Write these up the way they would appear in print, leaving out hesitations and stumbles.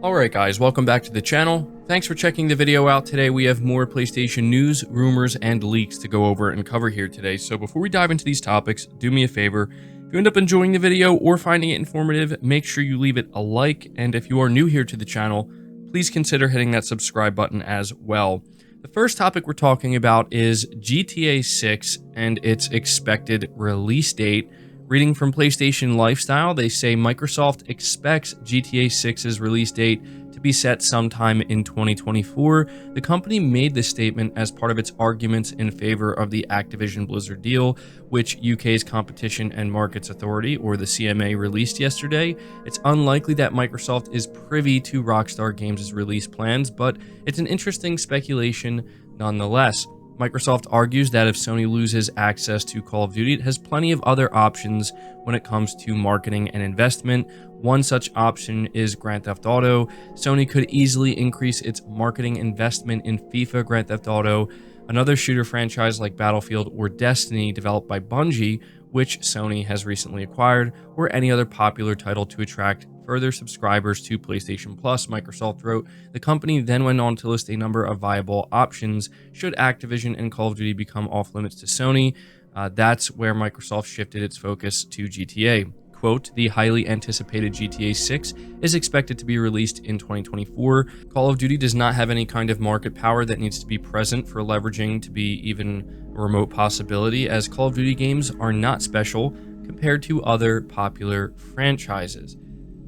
Alright guys, welcome back to the channel. Thanks for checking the video out. Today we have more PlayStation news, rumors, and leaks to go over and cover here today. So before we dive into these topics, do me a favor. If you end up enjoying the video or finding it informative, make sure you leave it a like. And if you are new here to the channel, please consider hitting that subscribe button as well. The first topic we're talking about is GTA 6 and its expected release date. Reading from PlayStation Lifestyle, they say Microsoft expects GTA 6's release date to be set sometime in 2024. The company made this statement as part of its arguments in favor of the Activision Blizzard deal, which UK's Competition and Markets Authority, or the CMA, released yesterday. It's unlikely that Microsoft is privy to Rockstar Games' release plans, but it's an interesting speculation nonetheless. Microsoft argues that if Sony loses access to Call of Duty, it has plenty of other options when it comes to marketing and investment. One such option is Grand Theft Auto. Sony could easily increase its marketing investment in FIFA, Grand Theft Auto, another shooter franchise like Battlefield or Destiny developed by Bungie, which Sony has recently acquired, or any other popular title to attract further subscribers to PlayStation Plus, Microsoft wrote. The company then went on to list a number of viable options should Activision and Call of Duty become off-limits to Sony. That's where Microsoft shifted its focus to GTA. Quote, the highly anticipated GTA 6 is expected to be released in 2024. Call of Duty does not have any kind of market power that needs to be present for leveraging to be even a remote possibility, as Call of Duty games are not special compared to other popular franchises.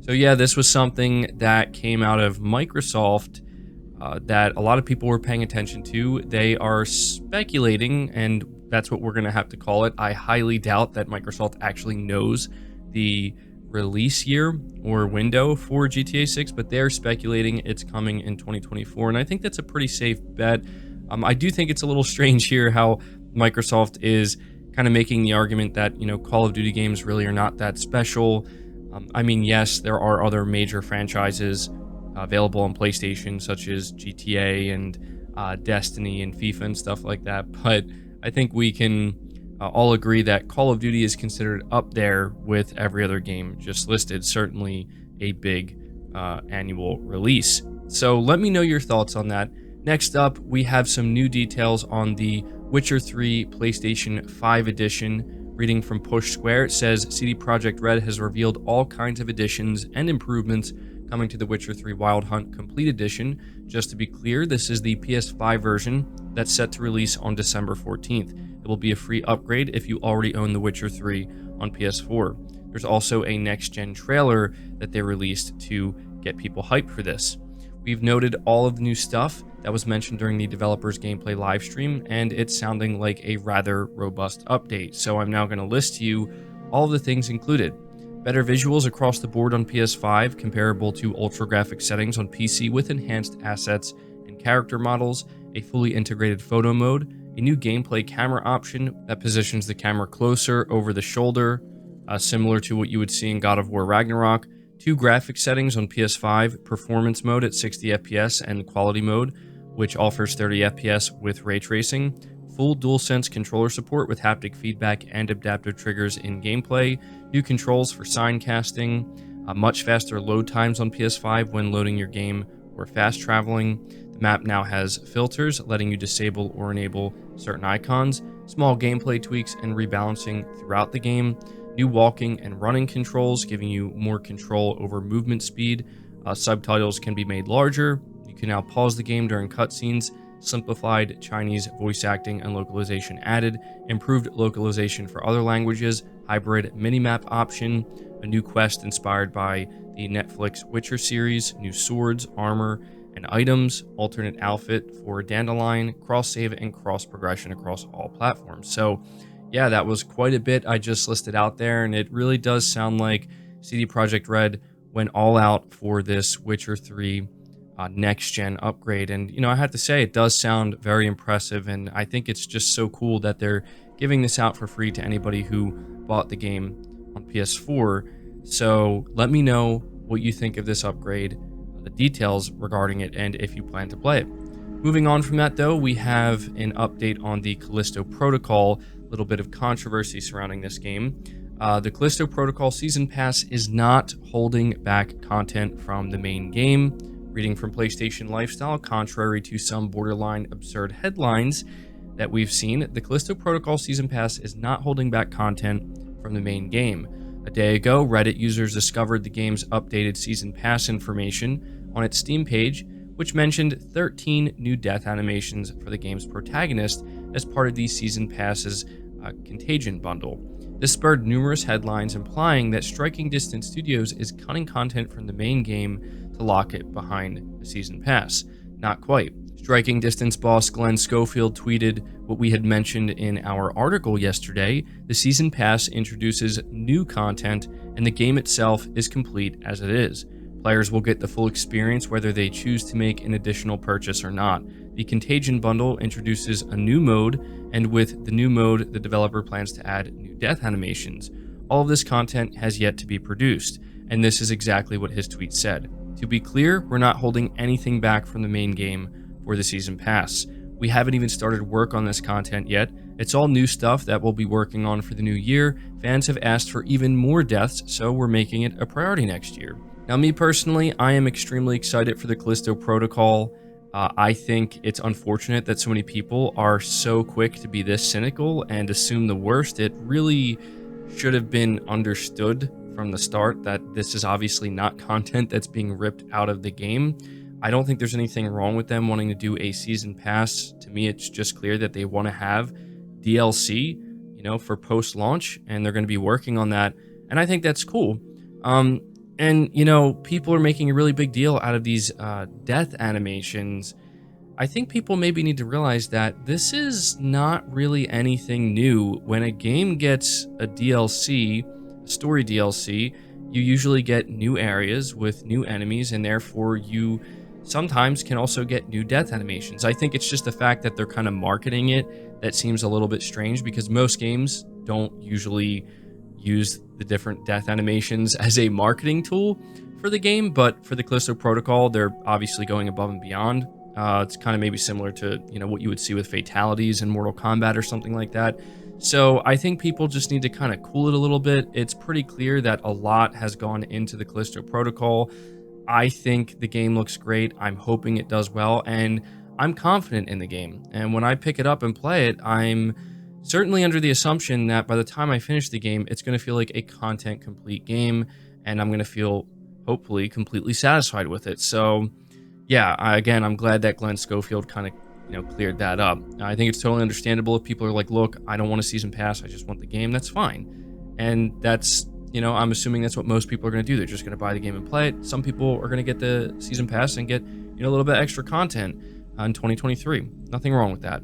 So yeah, this was something that came out of Microsoft that a lot of people were paying attention to. They are speculating, and that's what we're going to have to call it. I highly doubt that Microsoft actually knows the release year or window for GTA 6, but they're speculating it's coming in 2024, and I think that's a pretty safe bet. I do think it's a little strange here how Microsoft is kind of making the argument that, you know, Call of Duty games really are not that special. I mean, yes, there are other major franchises available on PlayStation, such as GTA and Destiny and FIFA and stuff like that, but I think we can all agree that Call of Duty is considered up there with every other game just listed, certainly a big annual release. So let me know your thoughts on that. Next up, we have some new details on the Witcher 3 PlayStation 5 edition. Reading from Push Square, it says CD Projekt Red has revealed all kinds of additions and improvements coming to The Witcher 3 Wild Hunt Complete Edition. Just to be clear, this is the PS5 version that's set to release on December 14th. It will be a free upgrade if you already own The Witcher 3 on PS4. There's also a next-gen trailer that they released to get people hyped for this. We've noted all of the new stuff that was mentioned during the developer's gameplay livestream, and it's sounding like a rather robust update. So I'm now going to list to you all of the things included. Better visuals across the board on PS5, comparable to ultra graphic settings on PC with enhanced assets and character models, a fully integrated photo mode, a new gameplay camera option that positions the camera closer over the shoulder, similar to what you would see in God of War Ragnarok, 2 graphic settings on PS5, performance mode at 60 FPS and quality mode, which offers 30 FPS with ray tracing, full DualSense controller support with haptic feedback and adaptive triggers in gameplay, new controls for sign casting, much faster load times on PS5 when loading your game or fast traveling. The map now has filters, letting you disable or enable certain icons, small gameplay tweaks and rebalancing throughout the game, new walking and running controls, giving you more control over movement speed. Subtitles can be made larger. You can now pause the game during cutscenes. Simplified Chinese voice acting and localization added. Improved localization for other languages. Hybrid minimap option. A new quest inspired by the Netflix Witcher series. New swords, armor, and items. Alternate outfit for Dandelion. Cross-save and cross-progression across all platforms. So yeah, that was quite a bit I just listed out there, and it really does sound like CD Projekt Red went all out for this Witcher 3 next-gen upgrade. And, you know, I have to say, it does sound very impressive, and I think it's just so cool that they're giving this out for free to anybody who bought the game on PS4. So let me know what you think of this upgrade, the details regarding it, and if you plan to play it. Moving on from that, though, we have an update on the Callisto Protocol. A little bit of controversy surrounding this game. The Callisto Protocol Season Pass is not holding back content from the main game. Reading from PlayStation Lifestyle, contrary to some borderline absurd headlines that we've seen, the Callisto Protocol Season Pass is not holding back content from the main game. A day ago, Reddit users discovered the game's updated Season Pass information on its Steam page, which mentioned 13 new death animations for the game's protagonist as part of the Season Pass's Contagion bundle. This spurred numerous headlines implying that Striking Distance Studios is cutting content from the main game to lock it behind the Season Pass. Not quite. Striking Distance boss Glenn Schofield tweeted what we had mentioned in our article yesterday. The Season Pass introduces new content, and the game itself is complete as it is. Players will get the full experience whether they choose to make an additional purchase or not. The Contagion bundle introduces a new mode, and with the new mode, the developer plans to add new death animations. All of this content has yet to be produced, and this is exactly what his tweet said. To be clear, we're not holding anything back from the main game for the Season Pass. We haven't even started work on this content yet. It's all new stuff that we'll be working on for the new year. Fans have asked for even more deaths, so we're making it a priority next year. Now, me personally, I am extremely excited for the Callisto Protocol. I think it's unfortunate that so many people are so quick to be this cynical and assume the worst. It really should have been understood from the start that this is obviously not content that's being ripped out of the game. I don't think there's anything wrong with them wanting to do a Season Pass. To me, it's just clear that they want to have DLC, for post-launch, and they're going to be working on that, and I think that's cool. And, people are making a really big deal out of these death animations. I think people maybe need to realize that this is not really anything new. When a game gets a DLC, a story DLC, you usually get new areas with new enemies, and therefore you sometimes can also get new death animations. I think it's just the fact that they're kind of marketing it that seems a little bit strange, because most games don't usually use the different death animations as a marketing tool for the game, but for the Callisto Protocol, they're obviously going above and beyond. It's kind of maybe similar to what you would see with fatalities in Mortal Kombat or something like that. So I think people just need to kind of cool it a little bit. It's pretty clear that a lot has gone into the Callisto Protocol. I think the game looks great. I'm hoping it does well, and I'm confident in the game. And when I pick it up and play it, I'm certainly under the assumption that by the time I finish the game, it's going to feel like a content complete game, and I'm going to feel, hopefully, completely satisfied with it. So, yeah, again, I'm glad that Glenn Schofield kind of, cleared that up. I think it's totally understandable if people are like, look, I don't want a Season Pass, I just want the game. That's fine. And that's, I'm assuming that's what most people are going to do. They're just going to buy the game and play it. Some people are going to get the Season Pass and get, a little bit extra content in 2023. Nothing wrong with that.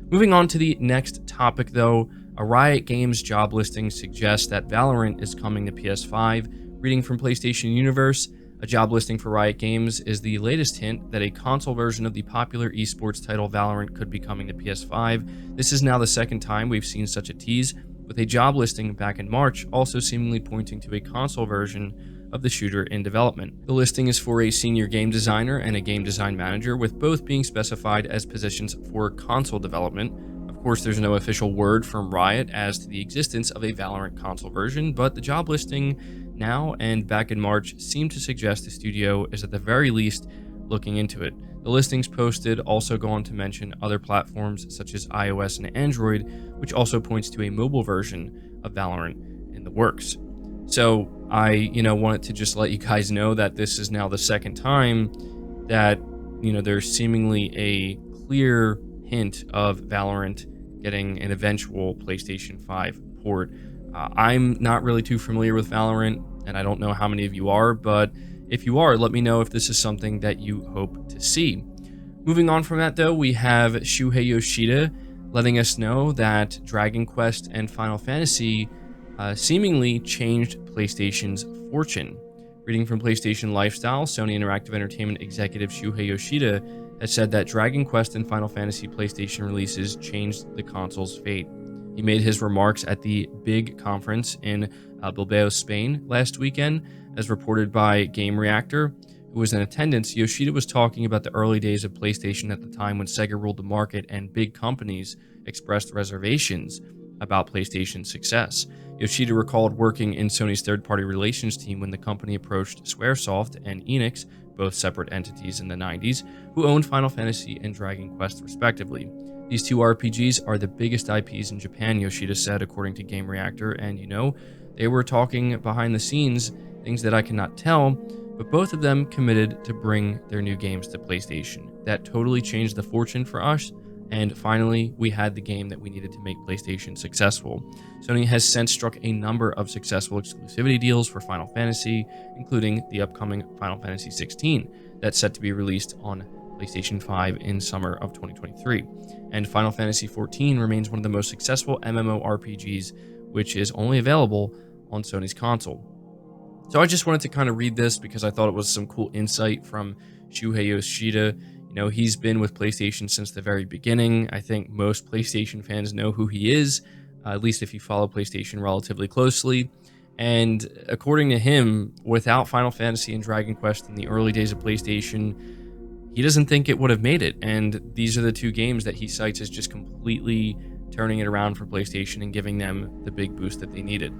Moving on to the next topic, though, a Riot Games job listing suggests that Valorant is coming to PS5. Reading from PlayStation Universe, a job listing for Riot Games is the latest hint that a console version of the popular esports title Valorant could be coming to PS5. This is now the second time we've seen such a tease, with a job listing back in March also seemingly pointing to a console version of the shooter in development. The listing is for a senior game designer and a game design manager, with both being specified as positions for console development. Of course, there's no official word from Riot as to the existence of a Valorant console version, but the job listing now and back in March seemed to suggest the studio is at the very least looking into it. The listings posted also go on to mention other platforms such as iOS and Android, which also points to a mobile version of Valorant in the works. So I, wanted to just let you guys know that this is now the second time that, there's seemingly a clear hint of Valorant getting an eventual PlayStation 5 port. I'm not really too familiar with Valorant, and I don't know how many of you are, but if you are, let me know if this is something that you hope to see. Moving on from that, though, we have Shuhei Yoshida letting us know that Dragon Quest and Final Fantasy seemingly changed PlayStation's fortune. Reading from PlayStation Lifestyle, Sony Interactive Entertainment executive Shuhei Yoshida has said that Dragon Quest and Final Fantasy PlayStation releases changed the console's fate. He made his remarks at the big conference in Bilbao, Spain last weekend. As reported by Game Reactor, who was in attendance, Yoshida was talking about the early days of PlayStation at the time when Sega ruled the market and big companies expressed reservations about PlayStation's success. Yoshida recalled working in Sony's third-party relations team when the company approached Squaresoft and Enix, both separate entities in the 90s, who owned Final Fantasy and Dragon Quest respectively. These two RPGs are the biggest IPs in Japan, Yoshida said, according to Game Reactor, and they were talking behind the scenes, things that I cannot tell, but both of them committed to bring their new games to PlayStation. That totally changed the fortune for us, and finally, we had the game that we needed to make PlayStation successful. Sony has since struck a number of successful exclusivity deals for Final Fantasy, including the upcoming Final Fantasy 16, that's set to be released on PlayStation 5 in summer of 2023. And Final Fantasy 14 remains one of the most successful MMORPGs, which is only available on Sony's console. So I just wanted to kind of read this because I thought it was some cool insight from Shuhei Yoshida. He's been with PlayStation since the very beginning. I think most PlayStation fans know who he is, at least if you follow PlayStation relatively closely. And according to him, without Final Fantasy and Dragon Quest in the early days of PlayStation, he doesn't think it would have made it. And these are the two games that he cites as just completely turning it around for PlayStation and giving them the big boost that they needed.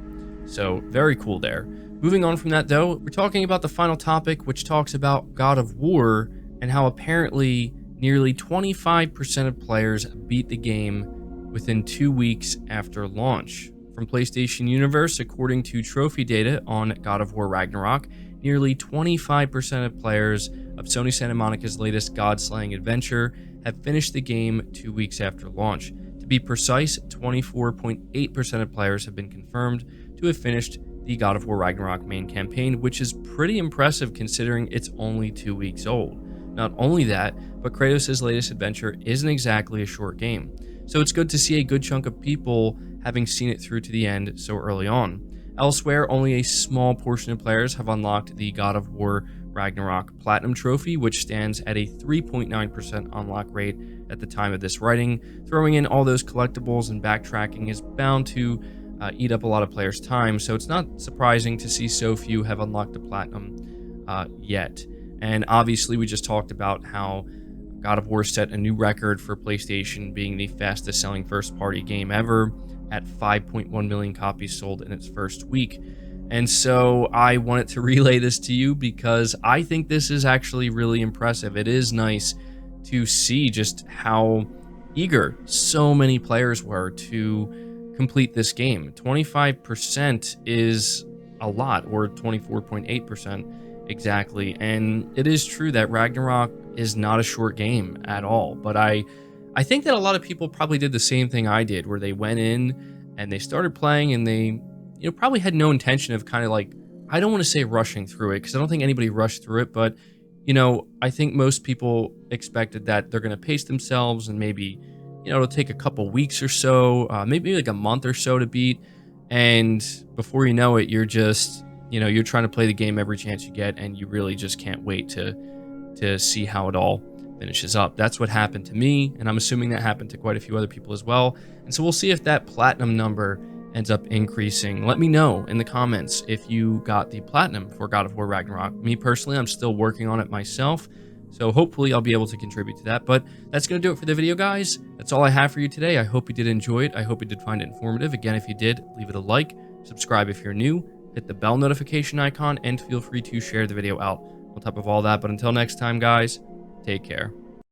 So very cool there. Moving on from that though, we're talking about the final topic, which talks about God of War and how apparently nearly 25% of players beat the game within 2 weeks after launch. From PlayStation Universe, according to trophy data on God of War Ragnarok, nearly 25% of players of Sony Santa Monica's latest God-slaying adventure have finished the game 2 weeks after launch. To be precise, 24.8% of players have been confirmed to have finished the God of War Ragnarok main campaign, which is pretty impressive considering it's only 2 weeks old. Not only that, but Kratos' latest adventure isn't exactly a short game, so it's good to see a good chunk of people having seen it through to the end so early on. Elsewhere, only a small portion of players have unlocked the God of War Ragnarok Platinum Trophy, which stands at a 3.9% unlock rate at the time of this writing. Throwing in all those collectibles and backtracking is bound to eat up a lot of players' time, so it's not surprising to see so few have unlocked the Platinum yet. And obviously, we just talked about how God of War set a new record for PlayStation, being the fastest selling first-party game ever at 5.1 million copies sold in its first week. And so I wanted to relay this to you because I think this is actually really impressive. It is nice to see just how eager so many players were to complete this game. 25% is a lot, or 24.8%. Exactly, and it is true that Ragnarok is not a short game at all, but I think that a lot of people probably did the same thing I did, where they went in and they started playing and they probably had no intention of kind of like, I don't want to say rushing through it, because I don't think anybody rushed through it, but I think most people expected that they're going to pace themselves and maybe it'll take a couple weeks or so, maybe like a month or so to beat, and before you know it, you're just you're trying to play the game every chance you get, and you really just can't wait to see how it all finishes up. That's what happened to me, and I'm assuming that happened to quite a few other people as well. And so we'll see if that platinum number ends up increasing. Let me know in the comments if you got the platinum for God of War Ragnarok. Me personally, I'm still working on it myself, so hopefully I'll be able to contribute to that. But that's going to do it for the video, guys. That's all I have for you today. I hope you did enjoy it. I hope you did find it informative. Again, if you did, leave it a like, subscribe if you're new, hit the bell notification icon, and feel free to share the video out on top of all that. But until next time, guys, take care.